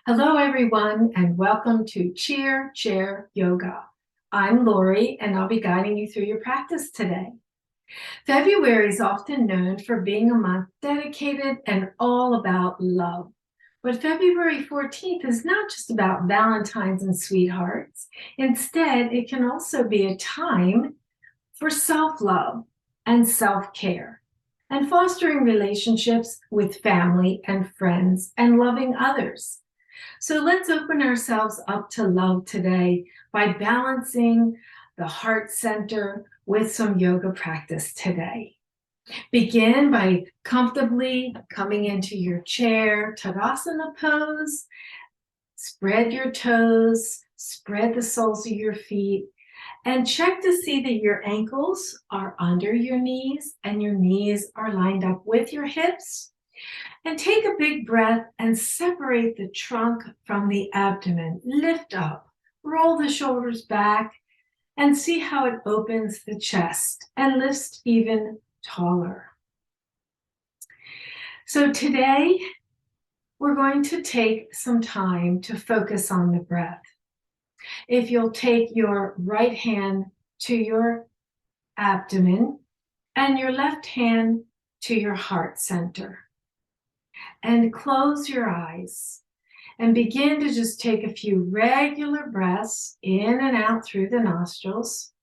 Hello, everyone, and welcome to Cheer Chair Yoga. I'm Lori, and I'll be guiding you through your practice today. February is often known for being a month dedicated and all about love. But February 14th is not just about Valentine's and sweethearts. Instead, it can also be a time for self-love and self-care and fostering relationships with family and friends and loving others. So let's open ourselves up to love today by balancing the heart center with some yoga practice today. Begin by comfortably coming into your chair, Tadasana pose. Spread your toes, spread the soles of your feet, and check to see that your ankles are under your knees and your knees are lined up with your hips. And take a big breath and separate the trunk from the abdomen. Lift up, roll the shoulders back, and see how it opens the chest and lifts even taller. So today, we're going to take some time to focus on the breath. If you'll take your right hand to your abdomen and your left hand to your heart center, and close your eyes and begin to just take a few regular breaths in and out through the nostrils.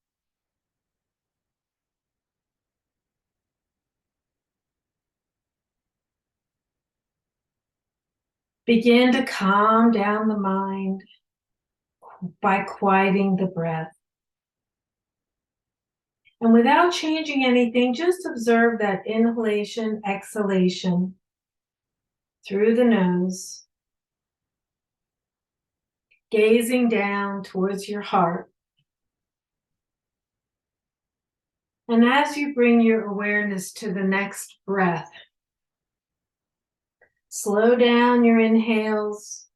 Begin to calm down the mind by quieting the breath. And without changing anything, just observe that inhalation, exhalation through the nose, gazing down towards your heart. And as you bring your awareness to the next breath, slow down your inhales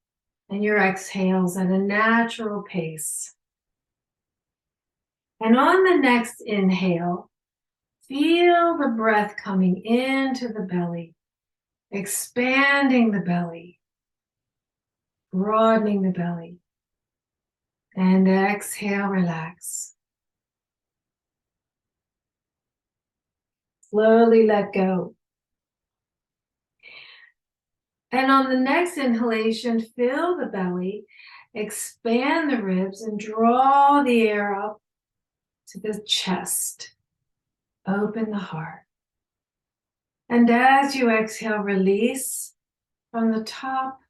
and your exhales at a natural pace. And on the next inhale, feel the breath coming into the belly, expanding the belly, broadening the belly. And exhale, relax. Slowly let go. And on the next inhalation, fill the belly, expand the ribs, and draw the air up to the chest. Open the heart. And as you exhale, release from the top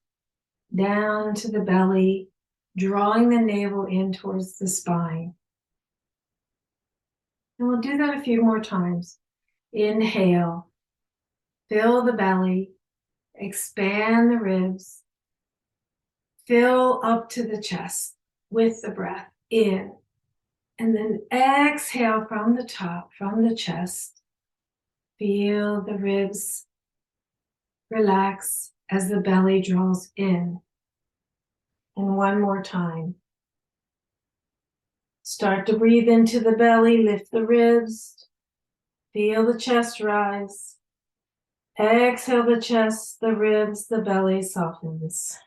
down to the belly, drawing the navel in towards the spine. And we'll do that a few more times. Inhale, fill the belly, expand the ribs, fill up to the chest with the breath in, and then exhale from the top, from the chest. Feel the ribs relax as the belly draws in. And one more time. Start to breathe into the belly, lift the ribs, feel the chest rise. Exhale the chest, the ribs, the belly softens.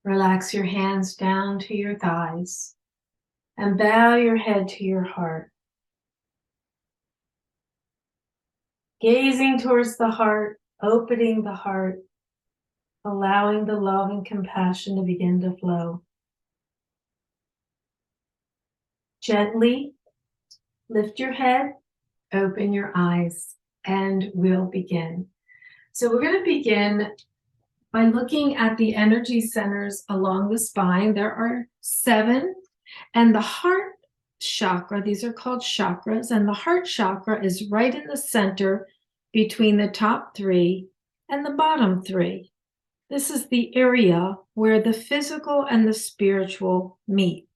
Relax your hands down to your thighs and bow your head to your heart. Gazing towards the heart, opening the heart, allowing the love and compassion to begin to flow. Gently lift your head, open your eyes, and we'll begin. So we're going to begin by looking at the energy centers along the spine. There are 7, and the heart chakra, these are called chakras, and the heart chakra is right in the center between the top 3 and the bottom 3. This is the area where the physical and the spiritual meet.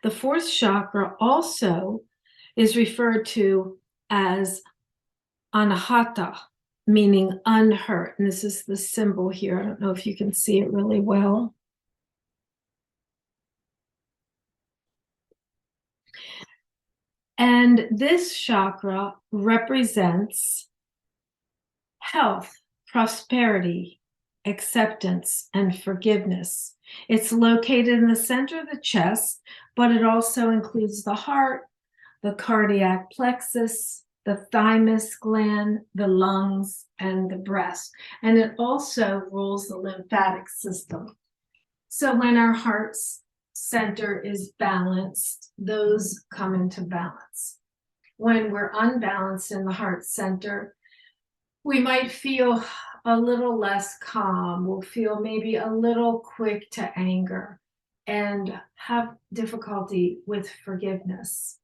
The 4th chakra also is referred to as anahata, meaning unhurt. And this is the symbol here. I don't know if you can see it really well. And this chakra represents health, prosperity, acceptance, and forgiveness. It's located in the center of the chest, but it also includes the heart, the cardiac plexus, the thymus gland, the lungs, and the breast. And it also rules the lymphatic system. So when our heart center is balanced, those come into balance. When we're unbalanced in the heart center, we might feel a little less calm. We'll feel maybe a little quick to anger and have difficulty with forgiveness.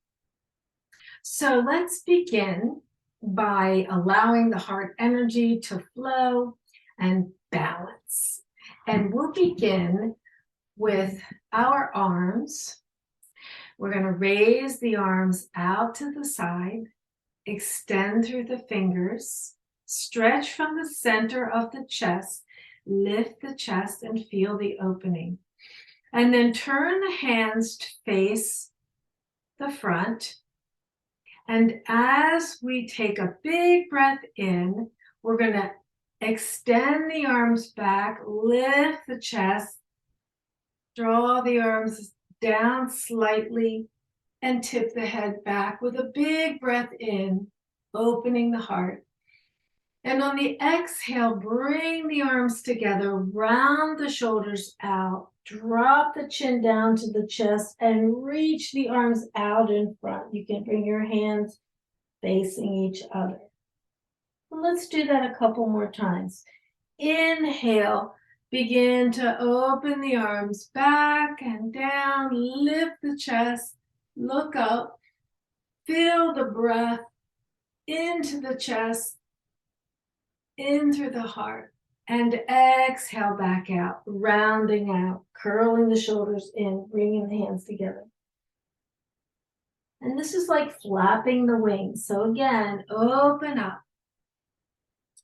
So let's begin by allowing the heart energy to flow and balance. And we'll begin with our arms. We're going to raise the arms out to the side, extend through the fingers, stretch from the center of the chest, lift the chest and feel the opening. And then turn the hands to face the front. And as we take a big breath in, we're going to extend the arms back, lift the chest, draw the arms down slightly, and tip the head back with a big breath in, opening the heart. And on the exhale, bring the arms together, round the shoulders out, drop the chin down to the chest, and reach the arms out in front. You can bring your hands facing each other. Let's do that a couple more times. Inhale, begin to open the arms back and down, lift the chest, look up, feel the breath into the chest, in through the heart, and exhale back out, rounding out, curling the shoulders in, bringing the hands together. And this is like flapping the wings. So again, open up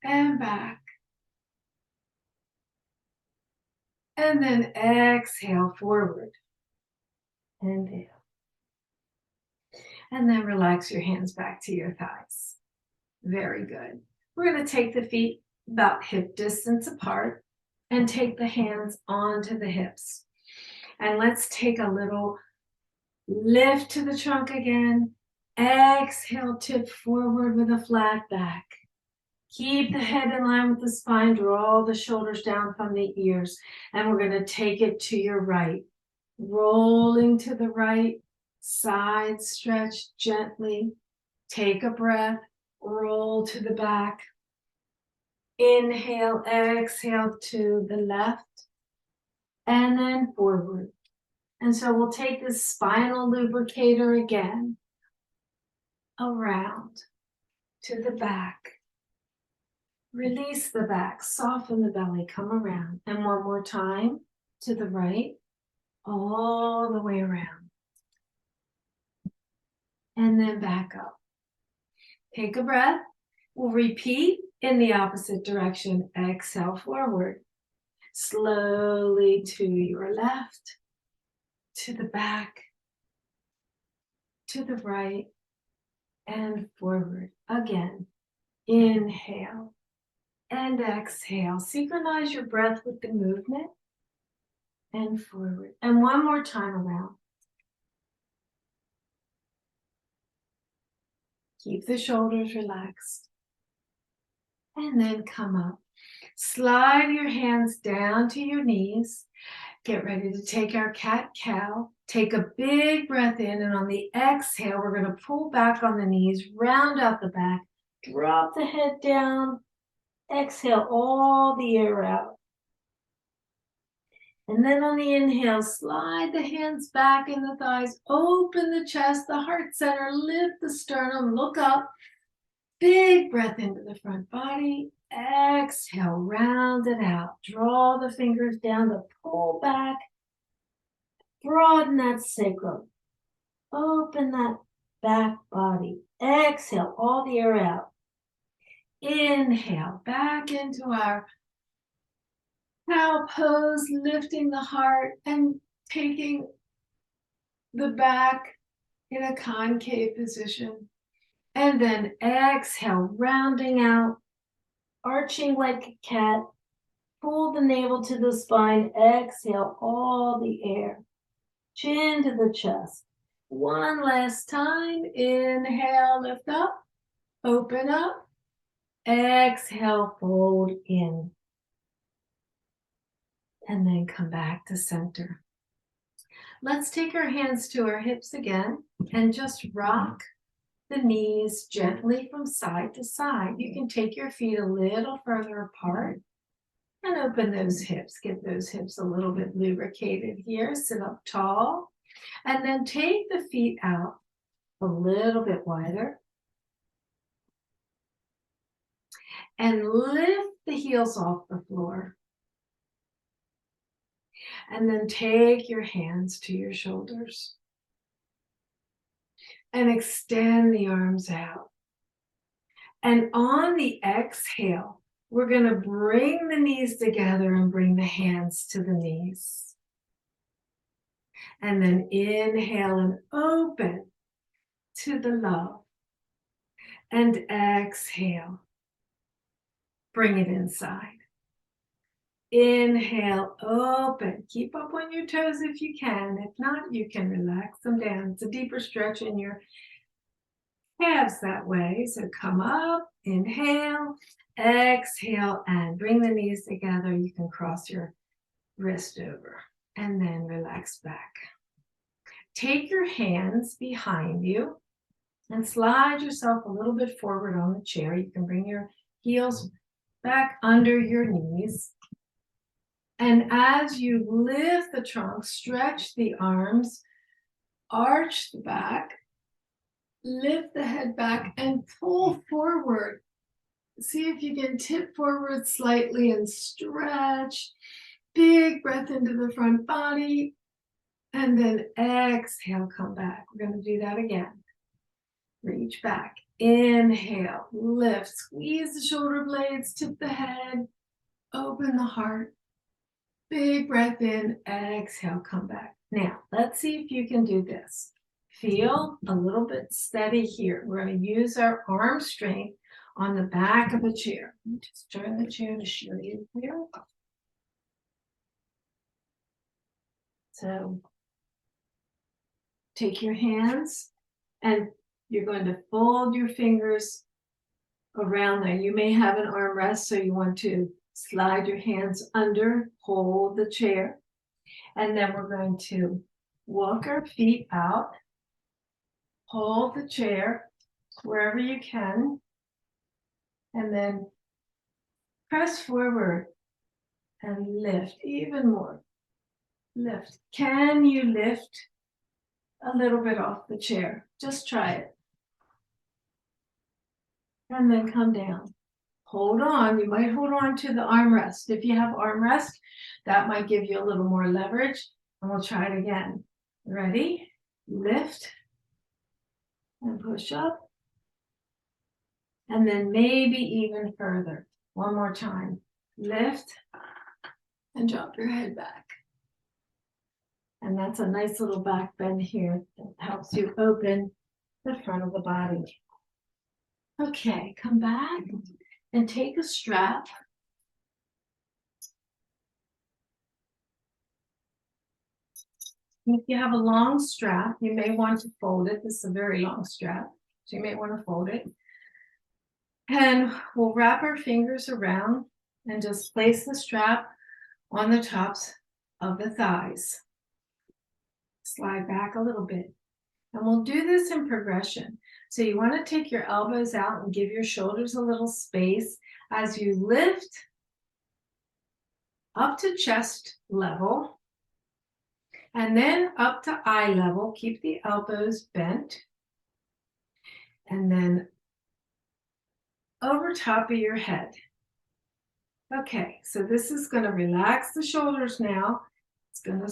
and back. And then exhale forward and down. And then relax your hands back to your thighs. Very good. We're going to take the feet about hip distance apart and take the hands onto the hips. And let's take a little lift to the trunk again. Exhale, tip forward with a flat back. Keep the head in line with the spine. Draw the shoulders down from the ears. And we're going to take it to your right. Rolling to the right. Side stretch gently. Take a breath. Roll to the back. Inhale, exhale to the left. And then forward. And so we'll take this spinal lubricator again. Around to the back. Release the back, soften the belly, come around. And one more time to the right, all the way around. And then back up. Take a breath. We'll repeat in the opposite direction. Exhale forward. Slowly to your left, to the back, to the right, and forward. Again, inhale and exhale. Synchronize your breath with the movement and forward. And one more time around. Keep the shoulders relaxed. And then come up. Slide your hands down to your knees. Get ready to take our cat-cow. Take a big breath in, and on the exhale, we're going to pull back on the knees, round out the back, drop the head down, exhale all the air out. And then on the inhale, slide the hands back in the thighs, open the chest, the heart center, lift the sternum, look up. Big breath into the front body. Exhale, round it out. Draw the fingers down to pull back. Broaden that sacrum. Open that back body. Exhale, all the air out. Inhale, back into our cow pose, lifting the heart and taking the back in a concave position. And then exhale, rounding out, arching like a cat. Pull the navel to the spine. Exhale all the air. Chin to the chest. One last time. Inhale, lift up. Open up. Exhale, fold in. And then come back to center. Let's take our hands to our hips again and just rock the knees gently from side to side. You can take your feet a little further apart and open those hips. Get those hips a little bit lubricated here. Sit up tall. And then take the feet out a little bit wider. And lift the heels off the floor. And then take your hands to your shoulders. And extend the arms out. And on the exhale, we're going to bring the knees together and bring the hands to the knees. And then inhale and open to the love. And exhale. Bring it inside. Inhale, open. Keep up on your toes if you can. If not, you can relax them down. It's a deeper stretch in your calves that way. So come up, inhale, exhale, and bring the knees together. You can cross your wrist over and then relax back. Take your hands behind you and slide yourself a little bit forward on the chair. You can bring your heels back under your knees. And as you lift the trunk, stretch the arms, arch the back, lift the head back and pull forward. See if you can tip forward slightly and stretch. Big breath into the front body. And then exhale, come back. We're going to do that again. Reach back. Inhale, lift, squeeze the shoulder blades, tip the head, open the heart. Big breath in, exhale, come back. Now, let's see if you can do this. Feel a little bit steady here. We're going to use our arm strength on the back of the chair. Just turn the chair to show you here. So, take your hands and you're going to fold your fingers around there. You may have an armrest, so you want to slide your hands under, hold the chair, and then we're going to walk our feet out, hold the chair wherever you can, and then press forward and lift even more. Lift. Can you lift a little bit off the chair? Just try it. And then come down. Hold on. You might hold on to the armrest. If you have armrest, that might give you a little more leverage. And we'll try it again. Ready? Lift and push up. And then maybe even further. One more time. Lift and drop your head back. And that's a nice little back bend here that helps you open the front of the body. Okay, come back and take a strap. If you have a long strap, you may want to fold it. This is a very long strap, so you may want to fold it. And we'll wrap our fingers around and just place the strap on the tops of the thighs. Slide back a little bit. And we'll do this in progression. So you want to take your elbows out and give your shoulders a little space as you lift up to chest level and then up to eye level. Keep the elbows bent. And then over top of your head. Okay, so this is going to relax the shoulders now. It's going to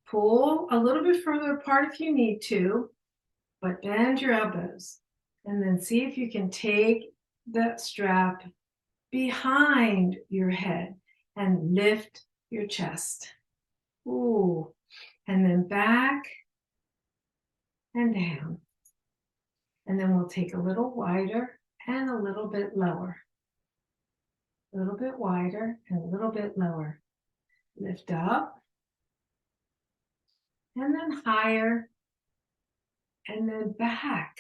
pull a little bit further apart if you need to, but bend your elbows. And then see if you can take the strap behind your head and lift your chest. Ooh. And then back and down. And then we'll take a little wider and a little bit lower. A little bit wider and a little bit lower. Lift up. And then higher. And then back.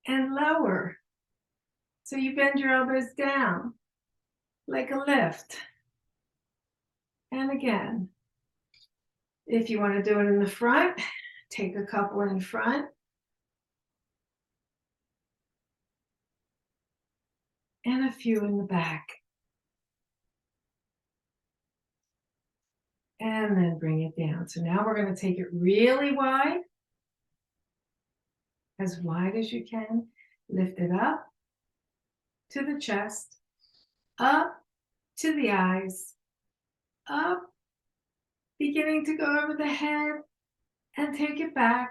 And lower. So you bend your elbows down like a lift. And again, if you want to do it in the front, take a couple in front. And a few in the back. And then bring it down. So now we're going to take it really wide. As wide as you can. Lift it up to the chest. Up to the eyes. Up. Beginning to go over the head. And take it back.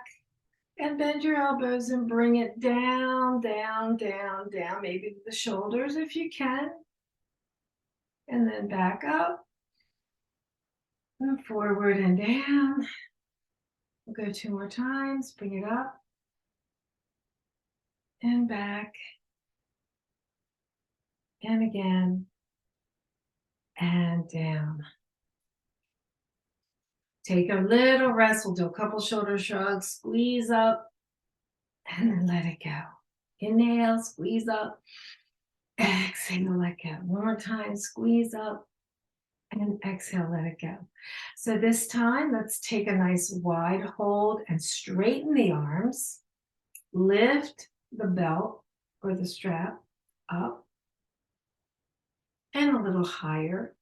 And bend your elbows and bring it down, down, down, down. Maybe to the shoulders if you can. And then back up. And forward and down. We'll go 2 more times. Bring it up. And back. And again. And down. Take a little rest. We'll do a couple shoulder shrugs. Squeeze up. And then let it go. Inhale, squeeze up. Exhale, let go. One more time. Squeeze up. And exhale, let it go. So this time, let's take a nice wide hold and straighten the arms. Lift the belt or the strap up and a little higher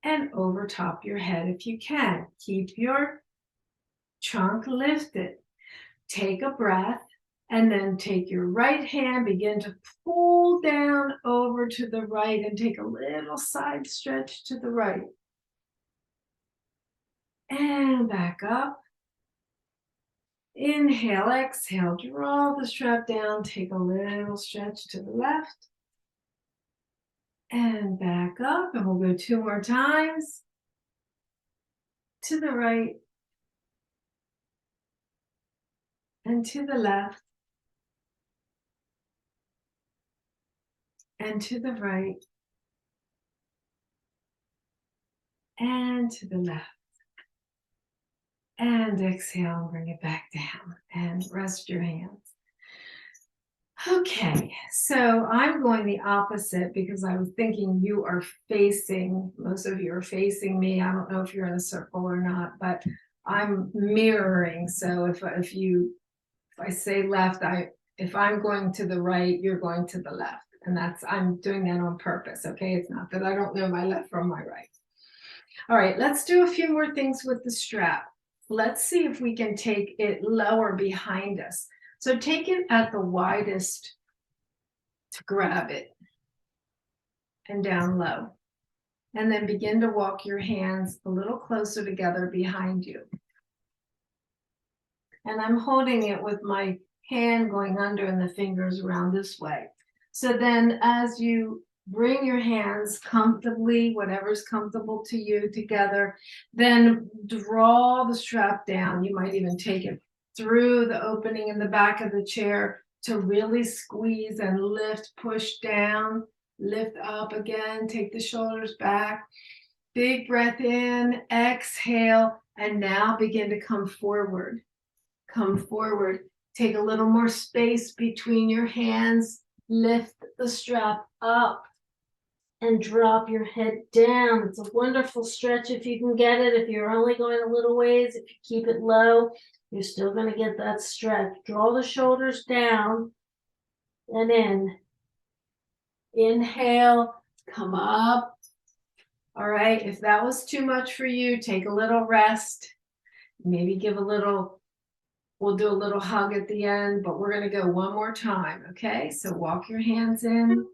and over top your head if you can. Keep your trunk lifted. Take a breath and then take your right hand, begin to pull down over to the right and take a little side stretch to the right. And back up. Inhale, exhale, draw the strap down, take a little stretch to the left. And back up, and we'll go 2 more times. To the right. And to the left. And to the right. And to the left. And exhale and bring it back down. And rest your hands. Okay, so I'm going the opposite because I was thinking you are facing, most of you are facing me. I don't know if you're in a circle or not, but I'm mirroring. So if I say left, if I'm going to the right, you're going to the left. And I'm doing that on purpose, okay? It's not that I don't know my left from my right. All right, let's do a few more things with the strap. Let's see if we can take it lower behind us. So take it at the widest to grab it and down low. And then begin to walk your hands a little closer together behind you. And I'm holding it with my hand going under and the fingers around this way. So then as you bring your hands comfortably, whatever's comfortable to you, together, then draw the strap down. You might even take it through the opening in the back of the chair to really squeeze and lift, push down, lift up again, take the shoulders back. Big breath in, exhale, and now begin to come forward. Come forward. Take a little more space between your hands. Lift the strap up and drop your head down. It's a wonderful stretch if you can get it. If you're only going a little ways, if you keep it low, you're still going to get that stretch. Draw the shoulders down and in. Inhale, come up. All right, if that was too much for you, take a little rest. Maybe give a little, we'll do a little hug at the end, but we're going to go one more time, okay? So walk your hands in,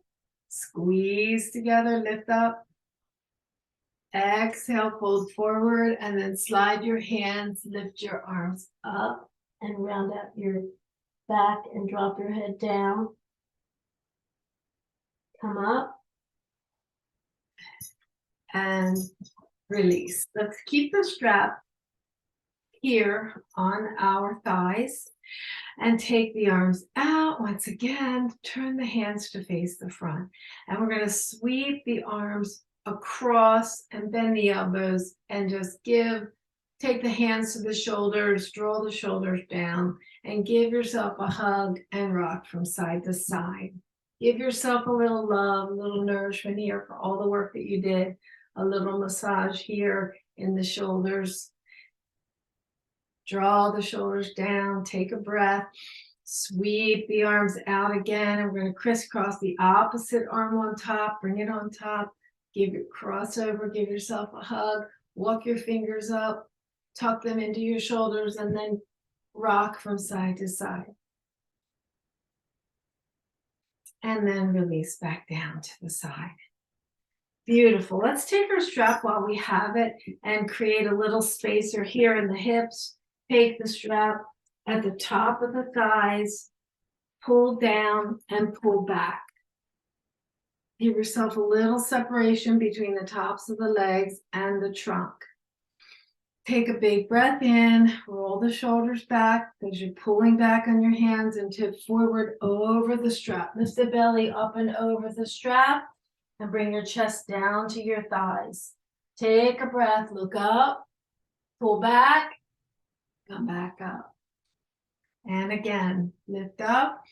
squeeze together, lift up. Exhale, fold forward, and then slide your hands, lift your arms up, and round out your back and drop your head down. Come up. And release. Let's keep the strap here on our thighs and take the arms out. Once again, turn the hands to face the front. And we're going to sweep the arms across and bend the elbows and just take the hands to the shoulders, draw the shoulders down, and give yourself a hug and rock from side to side. Give yourself a little love, a little nourishment here for all the work that you did. A little massage here in the shoulders. Draw the shoulders down, take a breath, sweep the arms out again. And we're going to crisscross the opposite arm on top, bring it on top, give it crossover, give yourself a hug, walk your fingers up, tuck them into your shoulders, and then rock from side to side. And then release back down to the side. Beautiful. Let's take our strap while we have it and create a little spacer here in the hips. Take the strap at the top of the thighs, pull down and pull back. Give yourself a little separation between the tops of the legs and the trunk. Take a big breath in, roll the shoulders back as you're pulling back on your hands and tip forward over the strap. Lift the belly up and over the strap and bring your chest down to your thighs. Take a breath, look up, pull back, come back up. And again, lift up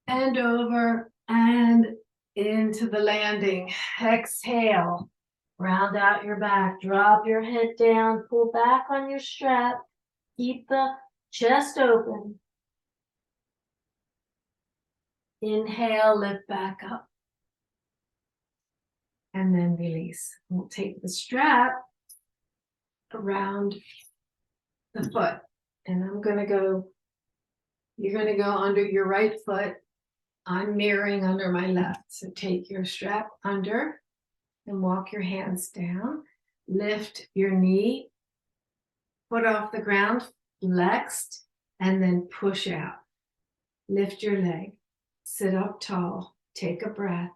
and over and into the landing. Exhale. Round out your back, drop your head down, pull back on your strap, keep the chest open. Inhale, lift back up. And then release. We'll take the strap around the foot. And you're going to go under your right foot. I'm mirroring under my left. So take your strap under. And walk your hands down. Lift your knee, foot off the ground, flexed, and then push out. Lift your leg, sit up tall, take a breath,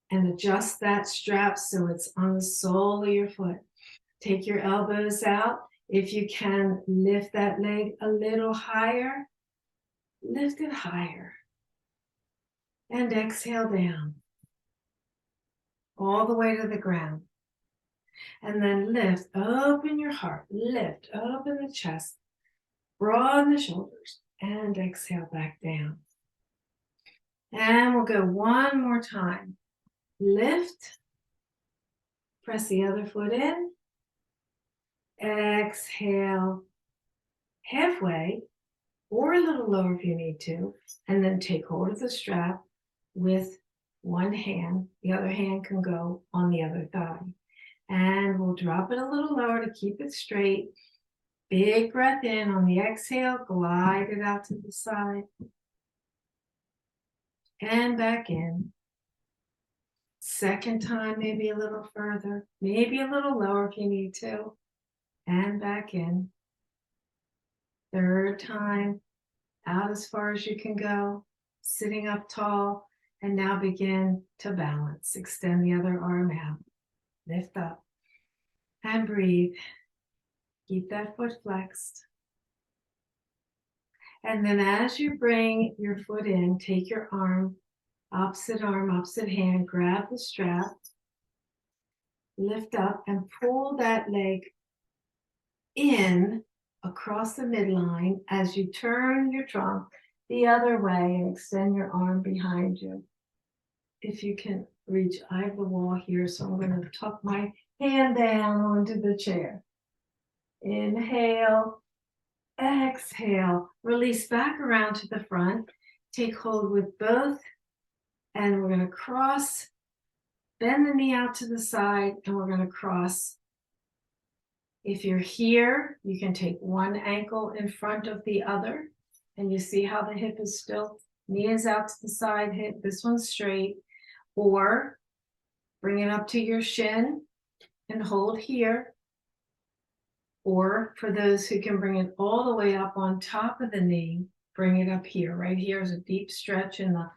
and adjust that strap so it's on the sole of your foot. Take your elbows out. If you can, lift that leg a little higher. Lift it higher. And exhale down. All the way to the ground. And then lift, open your heart, lift, open the chest, broaden the shoulders, and exhale back down. And we'll go one more time. Lift, press the other foot in, exhale halfway, or a little lower if you need to, and then take hold of the strap with one hand, the other hand can go on the other thigh. And we'll drop it a little lower to keep it straight. Big breath in on the exhale, glide it out to the side. And back in. Second time, maybe a little further, maybe a little lower if you need to. And back in. Third time, out as far as you can go, sitting up tall. And now begin to balance. Extend the other arm out. Lift up. And breathe. Keep that foot flexed. And then as you bring your foot in, take your arm, opposite hand, grab the strap. Lift up and pull that leg in across the midline as you turn your trunk the other way and extend your arm behind you. If you can reach, I have the wall here, so I'm going to tuck my hand down onto the chair. Inhale, exhale, release back around to the front. Take hold with both, and we're going to cross, bend the knee out to the side, and we're going to cross. If you're here, you can take one ankle in front of the other. And you see how the hip is still, knee is out to the side, hip, this one's straight. Or bring it up to your shin and hold here. Or for those who can bring it all the way up on top of the knee, bring it up here. Right here is a deep stretch in the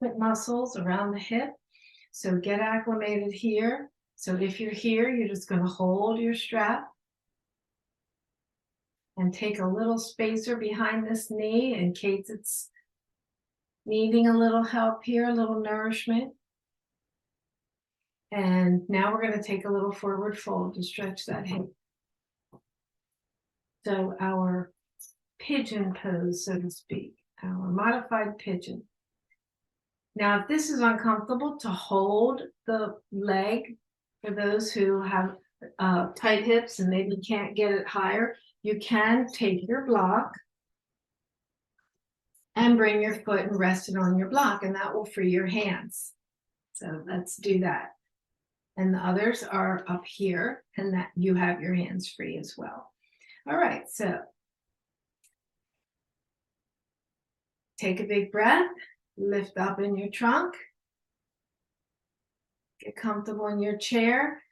hip muscles around the hip. So get acclimated here. So if you're here, you're just going to hold your strap And take a little spacer behind this knee in case it's needing a little help here, a little nourishment. And now we're going to take a little forward fold to stretch that hip. So our pigeon pose, so to speak, our modified pigeon. Now, if this is uncomfortable to hold the leg, for those who have tight hips and maybe can't get it higher, you can take your block and bring your foot and rest it on your block, and that will free your hands. So let's do that. And the others are up here, and that you have your hands free as well. All right, so take a big breath, lift up in your trunk, get comfortable in your chair.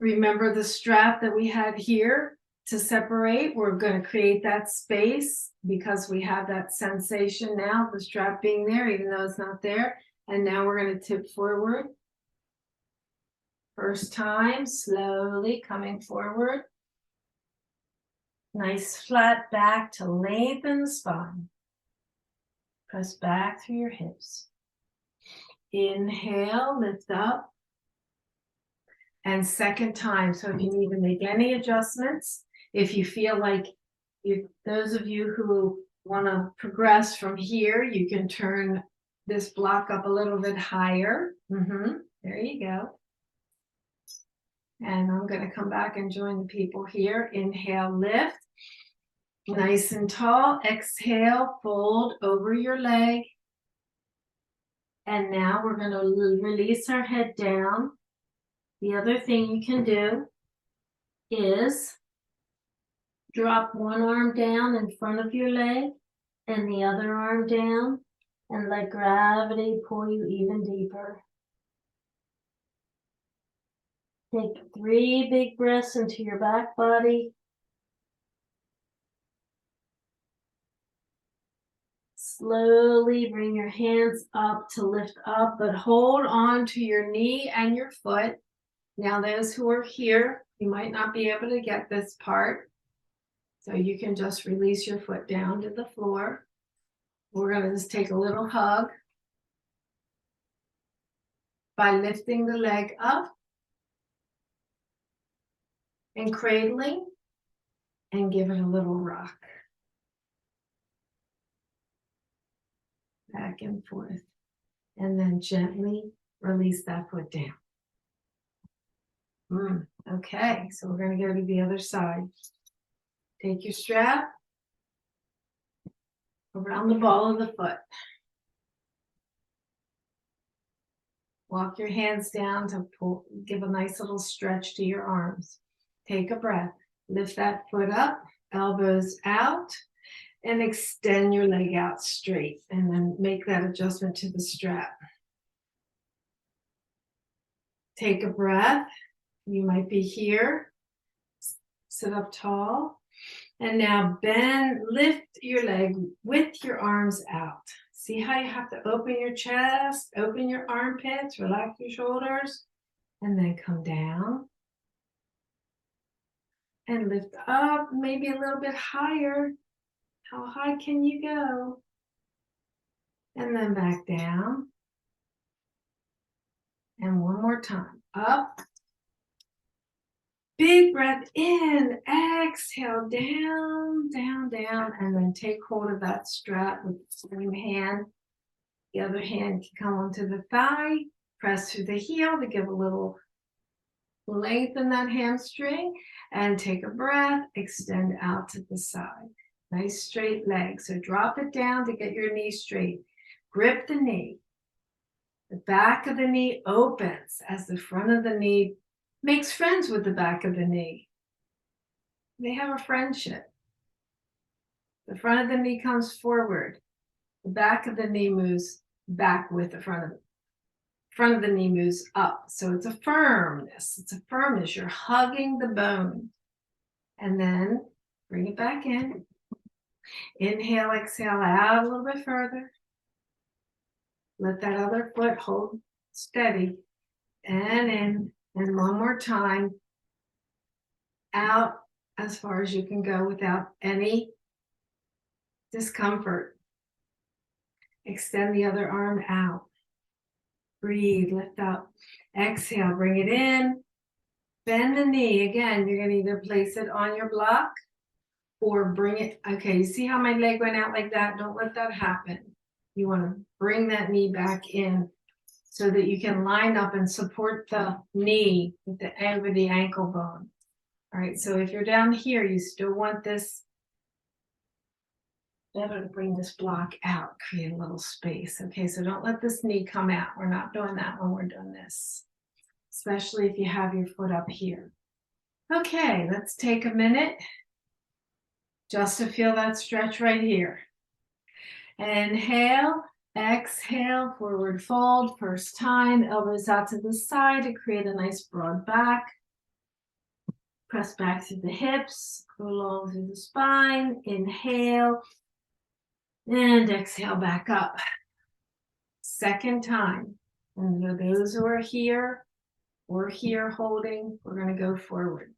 Remember the strap that we had here to separate. We're going to create that space because we have that sensation now, the strap being there, even though it's not there. And now we're going to tip forward. First time, slowly coming forward. Nice flat back to lengthen the spine. Press back through your hips. Inhale, lift up. And second time, so if you need to make any adjustments, if you feel like those of you who want to progress from here, you can turn this block up a little bit higher. There you go. And I'm going to come back and join the people here. Inhale, lift. Nice and tall. Exhale, fold over your leg. And now we're going to release our head down. The other thing you can do is drop one arm down in front of your leg and the other arm down and let gravity pull you even deeper. Take 3 big breaths into your back body. Slowly bring your hands up to lift up, but hold on to your knee and your foot. Now, those who are here, you might not be able to get this part. So you can just release your foot down to the floor. We're going to just take a little hug by lifting the leg up and cradling and give it a little rock. Back and forth. And then gently release that foot down. Okay, so we're going to go to the other side. Take your strap around the ball of the foot. Walk your hands down to pull, give a nice little stretch to your arms. Take a breath. Lift that foot up, elbows out, and extend your leg out straight. And then make that adjustment to the strap. Take a breath. You might be here. Sit up tall. And now bend, lift your leg with your arms out. See how you have to open your chest, open your armpits, relax your shoulders, and then come down. And lift up, maybe a little bit higher. How high can you go? And then back down. And one more time. Up. Big breath in, exhale, down, down, down, and then take hold of that strap with the same hand. The other hand can come onto the thigh, press through the heel to give a little length in that hamstring, and take a breath, extend out to the side. Nice straight leg. So drop it down to get your knee straight. Grip the knee. The back of the knee opens as the front of the knee makes friends with the back of the knee. They have a friendship. The front of the knee comes forward. The back of the knee moves back with the front of it. Front of the knee moves up. So it's a firmness. It's a firmness. You're hugging the bone. And then bring it back in. Inhale, exhale out a little bit further. Let that other foot hold steady. And in. And one more time. Out, as far as you can go without any discomfort. Extend the other arm out. Breathe, lift up. Exhale, bring it in. Bend the knee. Again, you're going to either place it on your block or bring it. Okay, you see how my leg went out like that? Don't let that happen. You want to bring that knee back in so that you can line up and support the knee with the end of the ankle bone. All right, so if you're down here, you still want this. Better to bring this block out, create a little space. Okay, so don't let this knee come out. We're not doing that when we're doing this, especially if you have your foot up here. Okay, let's take a minute just to feel that stretch right here. Inhale, exhale, forward fold, first time, elbows out to the side to create a nice broad back. Press back through the hips, go along through the spine, inhale, and exhale back up. Second time. And for those who are here or here holding, we're going to go forward.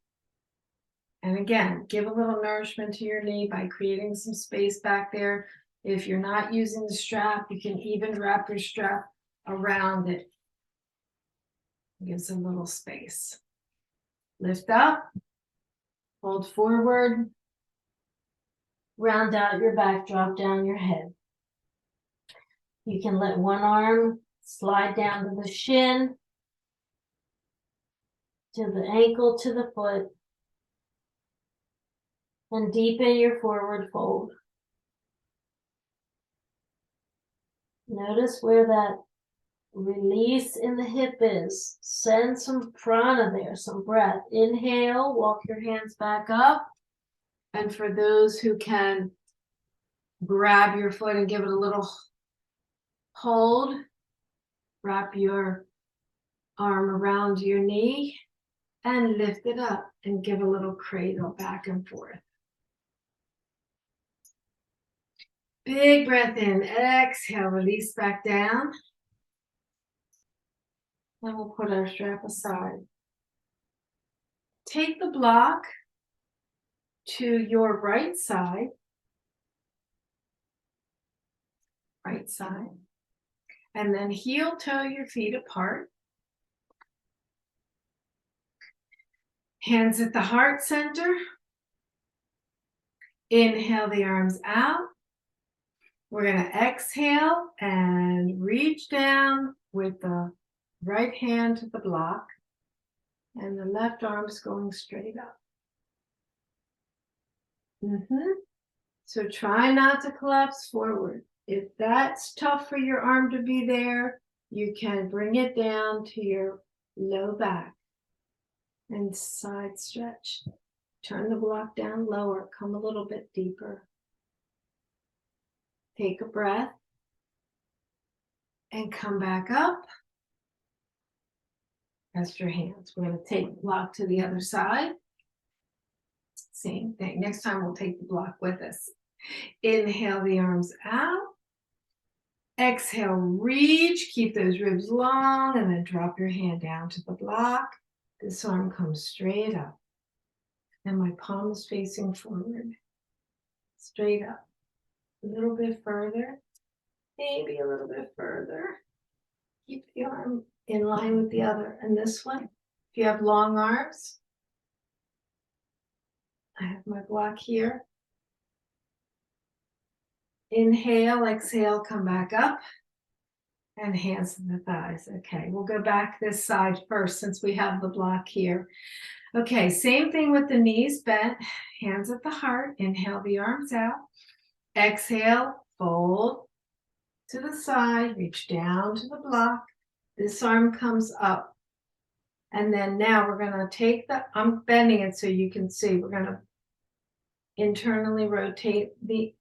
And again, give a little nourishment to your knee by creating some space back there. If you're not using the strap, you can even wrap your strap around it. It gives a little space. Lift up, hold forward, round out your back, drop down your head. You can let one arm slide down to the shin, to the ankle, to the foot, and deepen your forward fold. Notice where that release in the hip is. Send some prana there, some breath. Inhale, walk your hands back up. And for those who can grab your foot and give it a little hold, wrap your arm around your knee and lift it up and give a little cradle back and forth. Big breath in, exhale, release back down. Then we'll put our strap aside. Take the block to your right side. Right side. And then heel toe your feet apart. Hands at the heart center. Inhale the arms out. We're going to exhale and reach down with the right hand to the block and the left arm's going straight up. So try not to collapse forward. If that's tough for your arm to be there, you can bring it down to your low back and side stretch. Turn the block down lower, come a little bit deeper. Take a breath and come back up. Rest your hands. We're going to take the block to the other side. Same thing. Next time we'll take the block with us. Inhale the arms out. Exhale, reach. Keep those ribs long and then drop your hand down to the block. This arm comes straight up. And my palm is facing forward. Straight up. A little bit further. Maybe a little bit further. Keep the arm in line with the other. And this one, if you have long arms, I have my block here. Inhale, exhale, come back up. And hands to the thighs. Okay, we'll go back this side first since we have the block here. Okay, same thing with the knees bent. Hands at the heart. Inhale the arms out. Exhale, fold to the side. Reach down to the block. This arm comes up. And then now we're going to take the, I'm bending it so you can see. We're going to internally rotate the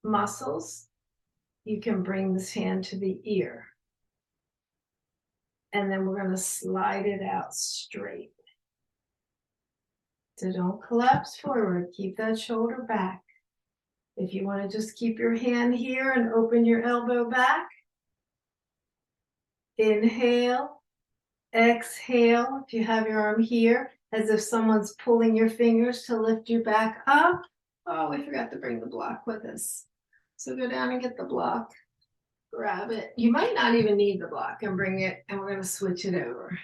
muscles. You can bring this hand to the ear. And then we're going to slide it out straight. So don't collapse forward. Keep that shoulder back. If you want to just keep your hand here and open your elbow back. Inhale, exhale. If you have your arm here, as if someone's pulling your fingers to lift you back up. Oh, we forgot to bring the block with us. So go down and get the block. Grab it. You might not even need the block, and bring it, and we're going to switch it over.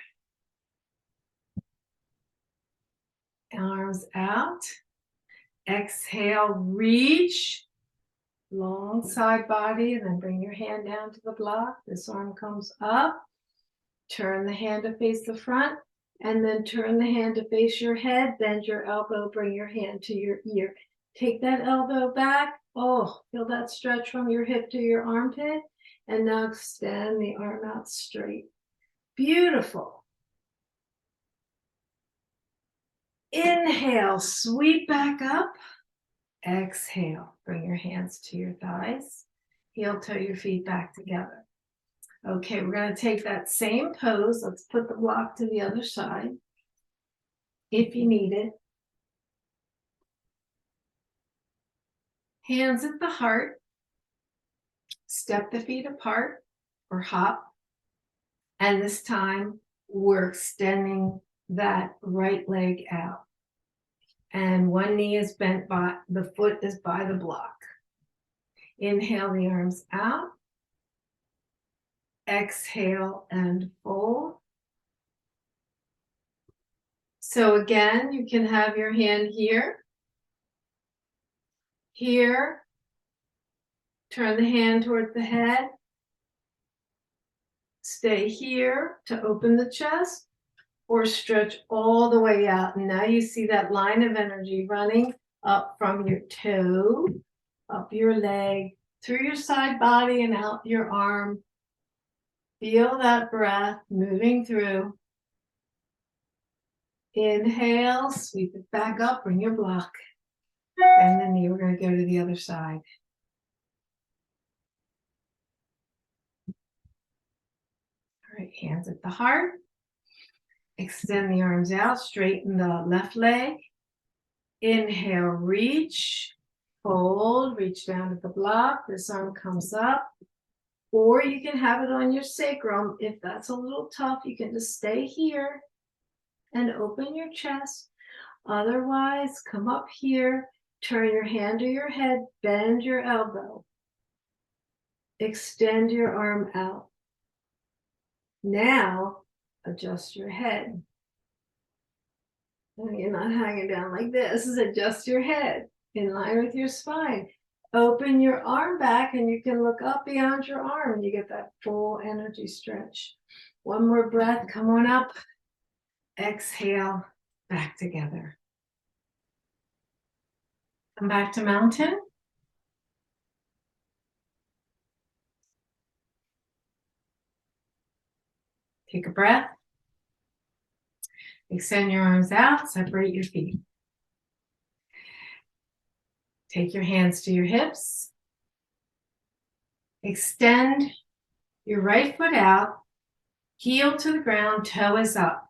Arms out. Exhale, reach. Long side body, and then bring your hand down to the block. This arm comes up. Turn the hand to face the front, and then turn the hand to face your head. Bend your elbow, bring your hand to your ear. Take that elbow back. Oh, feel that stretch from your hip to your armpit. And now extend the arm out straight. Beautiful. Inhale, sweep back up. Exhale, bring your hands to your thighs. Heel toe your feet back together. Okay, we're going to take that same pose. Let's put the block to the other side if you need it. Hands at the heart. Step the feet apart or hop. And this time we're extending that right leg out. And one knee is bent by, the foot is by the block. Inhale the arms out. Exhale and fold. So again, you can have your hand here. Here. Turn the hand toward the head. Stay here to open the chest, or stretch all the way out. And now you see that line of energy running up from your toe, up your leg, through your side body and out your arm. Feel that breath moving through. Inhale, sweep it back up, bring your block. And the knee, we're going to go to the other side. All right, hands at the heart. Extend the arms out, straighten the left leg. Inhale, reach, fold, reach down to the block. This arm comes up. Or you can have it on your sacrum. If that's a little tough, you can just stay here and open your chest. Otherwise, come up here, turn your hand to your head, bend your elbow. Extend your arm out. Now, adjust your head. And you're not hanging down like this. Adjust your head in line with your spine. Open your arm back, and you can look up beyond your arm, and you get that full energy stretch. One more breath. Come on up. Exhale, back together. Come back to mountain. Take a breath. Extend your arms out, separate your feet. Take your hands to your hips. Extend your right foot out, heel to the ground, toe is up.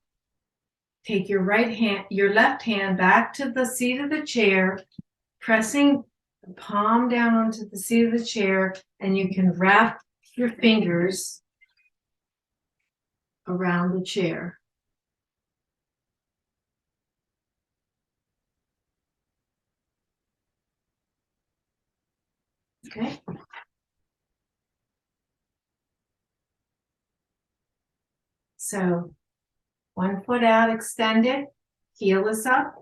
Take your left hand back to the seat of the chair, pressing the palm down onto the seat of the chair, and you can wrap your fingers around the chair. Okay. So one foot out, extended, heel is up,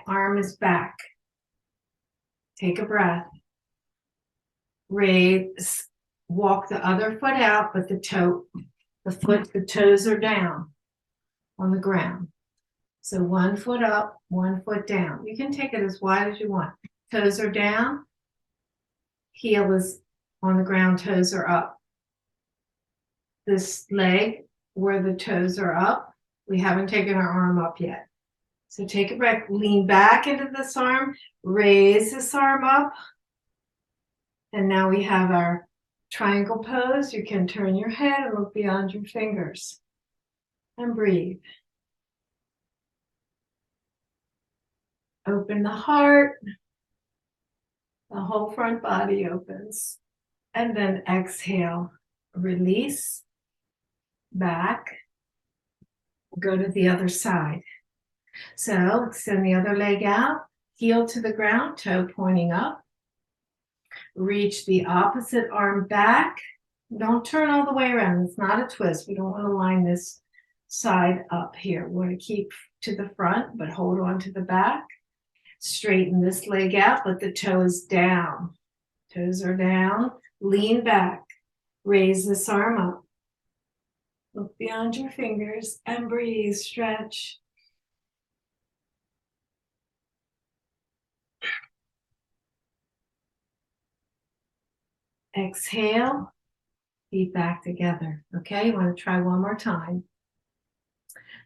arm is back. Take a breath. Raise, walk the other foot out, but the toes are down on the ground. So one foot up, one foot down. You can take it as wide as you want. Toes are down, heel is on the ground, toes are up. This leg, where the toes are up, we haven't taken our arm up yet. So take a breath, lean back into this arm, raise this arm up. And now we have our triangle pose. You can turn your head and look beyond your fingers. And breathe. Open the heart. The whole front body opens. And then exhale, release, back, Go to the other side. So extend the other leg out, heel to the ground, toe pointing up. Reach the opposite arm back. Don't turn all the way around. It's not a twist. We don't want to line this side up here. We want to keep to the front, but hold on to the back. Straighten this leg out, but the toes down. Toes are down. Lean back. Raise this arm up. Look beyond your fingers and breathe. Stretch. Exhale. Feet back together. Okay, you want to try one more time.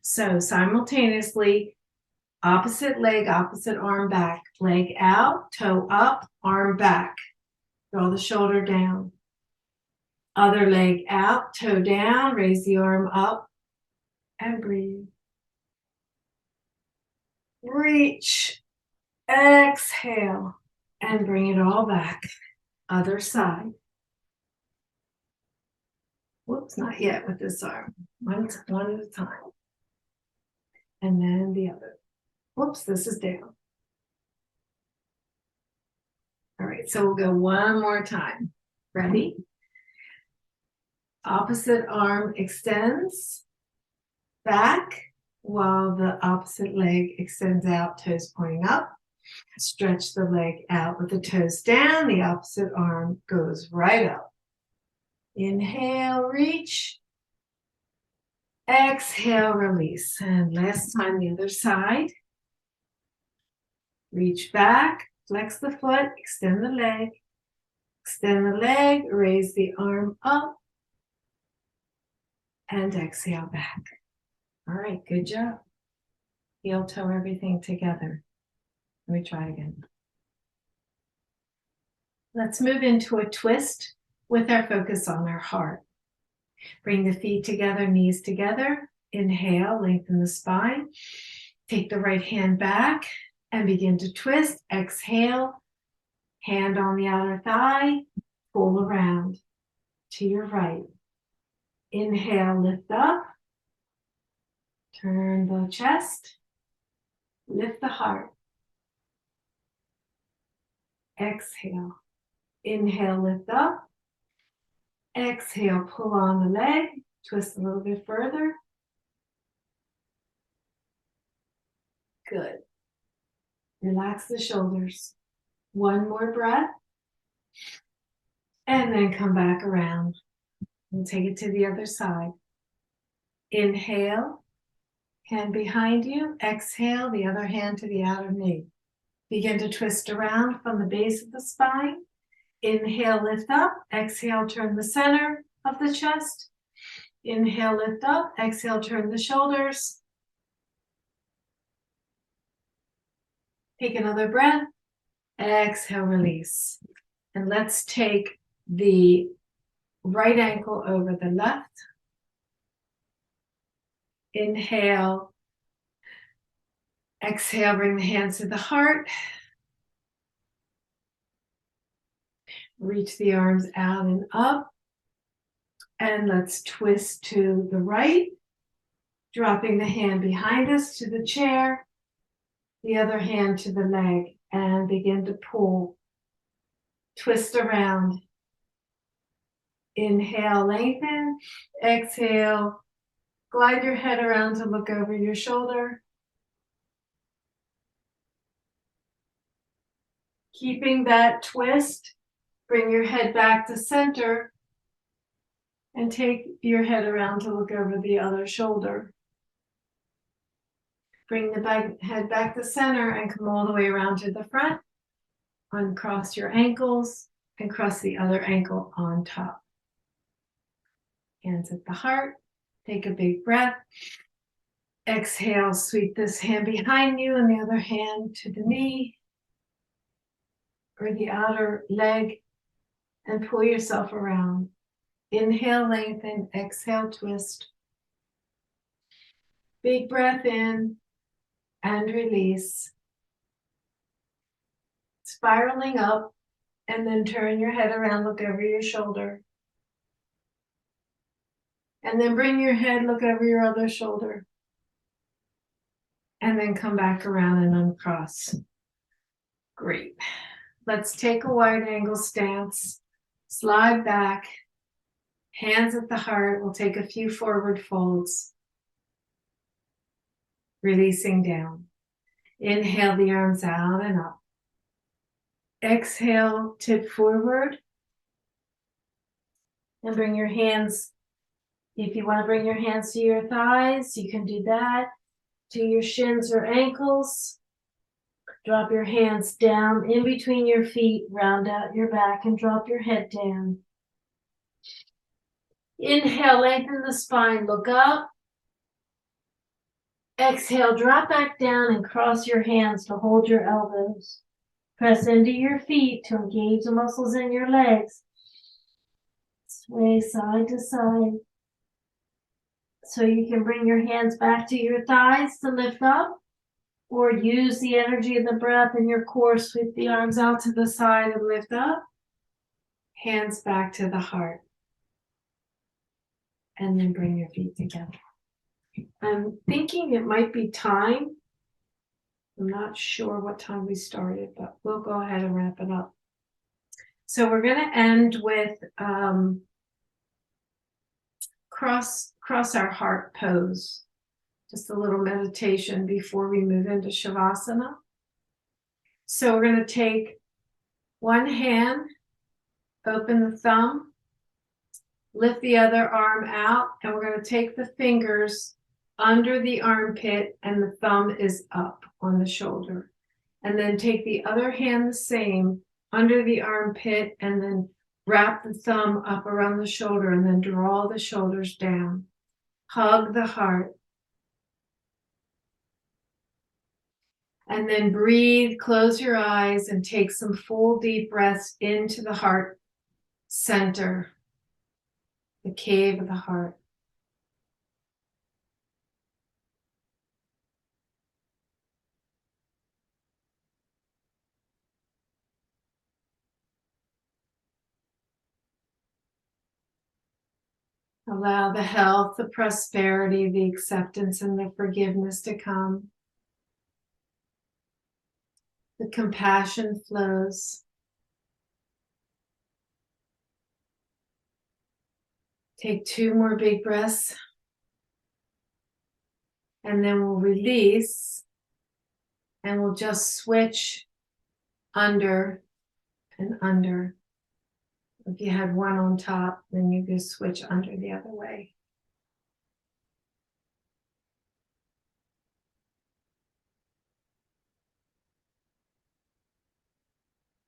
So simultaneously, opposite leg, opposite arm back. Leg out, toe up, arm back. Draw the shoulder down. Other leg out, toe down, raise the arm up, and breathe. Reach, exhale, and bring it all back. Other side. Whoops, not yet with this arm. One at a time. And then the other. Whoops, this is down. All right, so we'll go one more time. Ready? Opposite arm extends back while the opposite leg extends out, toes pointing up. Stretch the leg out with the toes down. The opposite arm goes right up. Inhale, reach. Exhale, release. And last time, the other side. Reach back, flex the foot, extend the leg. Extend the leg, raise the arm up. And exhale back. All right, good job. Heel toe everything together. Let me try again. Let's move into a twist with our focus on our heart. Bring the feet together, knees together. Inhale, lengthen the spine. Take the right hand back and begin to twist. Exhale, hand on the outer thigh, pull around to your right. Inhale, lift up. Turn the chest. Lift the heart. Exhale. Inhale, lift up. Exhale, pull on the leg. Twist a little bit further. Good. Relax the shoulders. One more breath. And then come back around. And take it to the other side. Inhale. Hand behind you. Exhale, the other hand to the outer knee. Begin to twist around from the base of the spine. Inhale, lift up. Exhale, turn the center of the chest. Inhale, lift up. Exhale, turn the shoulders. Take another breath. Exhale, release. And let's take the right ankle over the left. Inhale. Exhale, bring the hands to the heart. Reach the arms out and up. And let's twist to the right. Dropping the hand behind us to the chair. The other hand to the leg. And begin to pull. Twist around. Inhale, lengthen. Exhale. Glide your head around to look over your shoulder. Keeping that twist, bring your head back to center and take your head around to look over the other shoulder. Bring the head back to center and come all the way around to the front. Uncross your ankles and cross the other ankle on top. Hands at the heart. Take a big breath. Exhale, sweep this hand behind you and the other hand to the knee or the outer leg and pull yourself around. Inhale, lengthen. Exhale, twist. Big breath in and release. Spiraling up and then turn your head around, look over your shoulder. And then bring your head, look over your other shoulder. and then come back around and uncross. Great. Let's take a wide angle stance. Slide back. Hands at the heart. We'll take a few forward folds. Releasing down. Inhale the arms out and up. Exhale, tip forward. And bring your hands, if you want to bring your hands to your thighs, you can do that. To your shins or ankles. Drop your hands down in between your feet, round out your back, and drop your head down. Inhale, lengthen the spine, look up. Exhale, drop back down and cross your hands to hold your elbows. Press into your feet to engage the muscles in your legs. Sway side to side. So you can bring your hands back to your thighs to lift up, or use the energy of the breath in your core. Sweep the arms out to the side and lift up. Hands back to the heart. And then bring your feet together. I'm thinking it might be time. I'm not sure what time we started, but we'll go ahead and wrap it up. So we're going to end with cross our heart pose. Just a little meditation before we move into Shavasana. So we're going to take one hand, open the thumb, lift the other arm out, and we're going to take the fingers under the armpit and the thumb is up on the shoulder. And then take the other hand the same, under the armpit, and then wrap the thumb up around the shoulder and then draw the shoulders down. Hug the heart. And then breathe, close your eyes, and take some full deep breaths into the heart center, the cave of the heart. Allow the health, the prosperity, the acceptance, and the forgiveness to come. The compassion flows. Take 2 more big breaths. And then we'll release. And we'll just switch under and under. If you had one on top, then you can switch under the other way.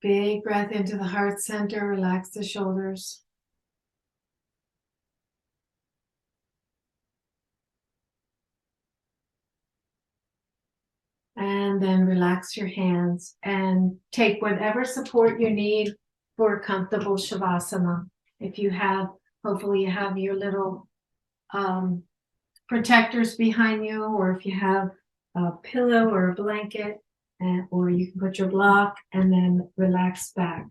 Big breath into the heart center, relax the shoulders. And then relax your hands and take whatever support you need for a comfortable Shavasana. If you have, hopefully you have your little protectors behind you, or if you have a pillow or a blanket, or you can put your block and then relax back.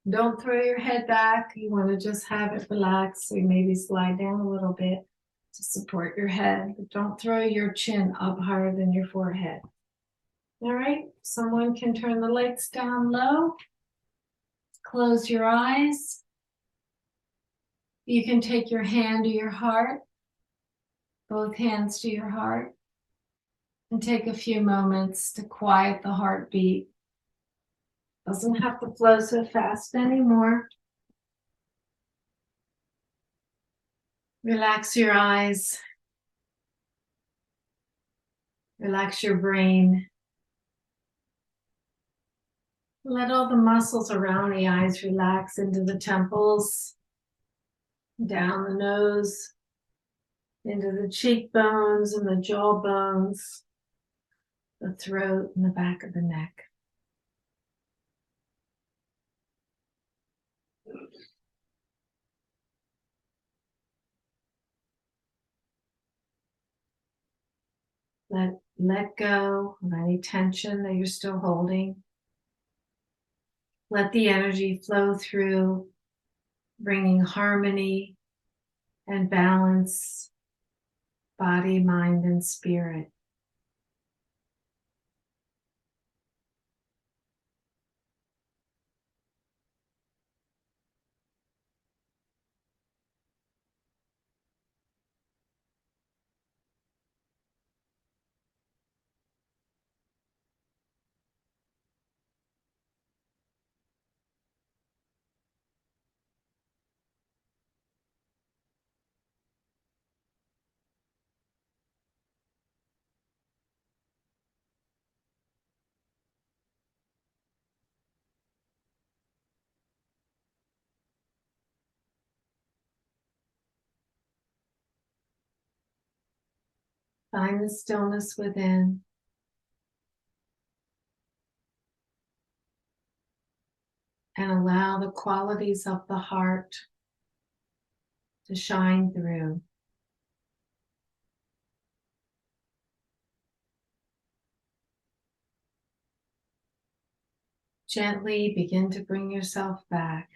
Don't throw your head back. You want to just have it relaxed. So you maybe slide down a little bit to support your head, but don't throw your chin up higher than your forehead. All right, someone can turn the lights down low. Close your eyes. You can take your hand to your heart, both hands to your heart, and take a few moments to quiet the heartbeat. Doesn't have to flow so fast anymore. Relax your eyes. Relax your brain. Let all the muscles around the eyes relax into the temples, down the nose, into the cheekbones and the jawbones, the throat and the back of the neck. Let go of any tension that you're still holding. Let the energy flow through, bringing harmony and balance, body, mind, and spirit. Find the stillness within. And allow the qualities of the heart to shine through. Gently begin to bring yourself back.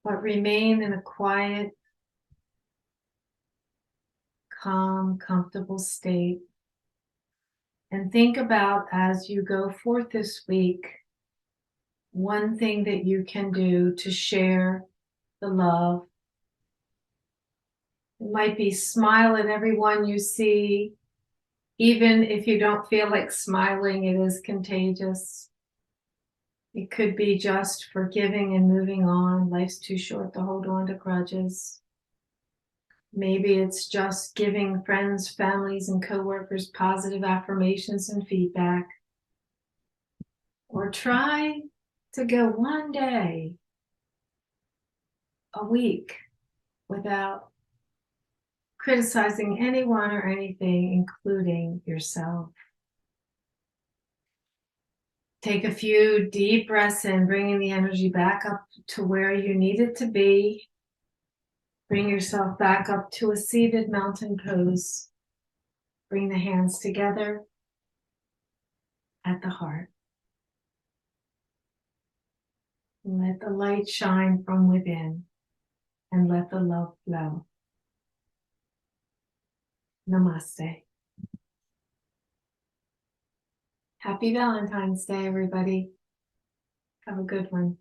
But remain in a quiet, calm, comfortable state. And think about, as you go forth this week, one thing that you can do to share the love. It might be smile at everyone you see. Even if you don't feel like smiling, it is contagious. It could be just forgiving and moving on. Life's too short to hold on to grudges. Maybe it's just giving friends, families, and coworkers positive affirmations and feedback. Or try to go one day a week without criticizing anyone or anything, including yourself. Take a few deep breaths in, bringing the energy back up to where you need it to be. Bring yourself back up to a seated mountain pose. Bring the hands together at the heart. Let the light shine from within and let the love flow. Namaste. Happy Valentine's Day, everybody. Have a good one.